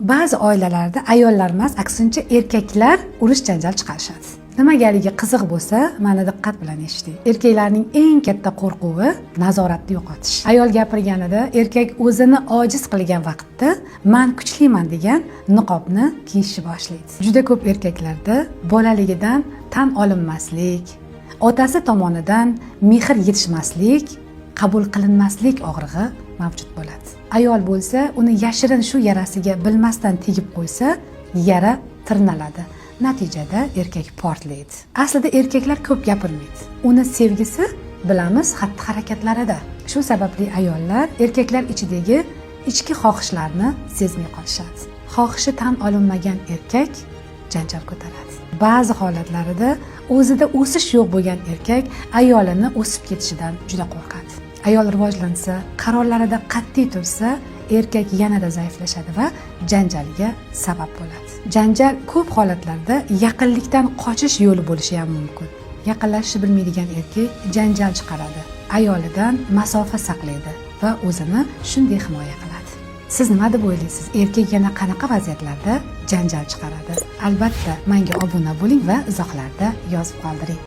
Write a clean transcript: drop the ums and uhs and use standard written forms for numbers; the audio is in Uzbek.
Ba'zi oilalarda ayollar emas, aksincha erkaklar urush janjal chiqarishadi. Nimagaligi qiziq bo'lsa, meni diqqat bilan eshiting. Erkaklarning eng katta qo'rquvi nazoratni yo'qotish. Ayol gapirganida erkak o'zini ojiz qilgan vaqtda "men kuchliman" degan niqobni kiyishni boshlaydi. Juda ko'p erkaklarda bolaligidan tan olinmaslik, otasi tomonidan mehr yetishmaslik, qabul qilinmaslik og'rig'i mavjud bo'ladi. Ayol bo'lsa, uni yashirin shu yarasiga bilmasdan tegib qo'ysa, yara tirnaladi. Natijada erkak portlaydi. Aslida erkaklar ko'p gapirmaydi. Uni sevgisi bilamiz xatti-harakatlarida. Shu sababli ayollar erkaklar ichidagi ichki xohishlarni sezmay qolishadi. Xohishi tan olinmagan erkak janjal ko'taradi. Ba'zi holatlarida o'zida o'sish yo'q bo'lgan erkak ayolini o'sib ketishidan juda qo'rqadi. Ayol rivojlansa, qarorlarida qat'iy tursa, erkak yanada zaiflashadi va janjalga sabab bo'ladi. Janjal ko'p holatlarda yaqinlikdan qochish yo'li bo'lishi ham mumkin. Yaqinlashishni bilmaydigan erkak janjal chiqaradi, ayolidan masofa saqlaydi va o'zini shunday himoya qiladi. Siz nima deb o'ylaysiz? Erkak yana qanaqa vaziyatlarda janjal chiqaradi? Albatta, menga obuna bo'ling va izohlarda yozib qoldiring.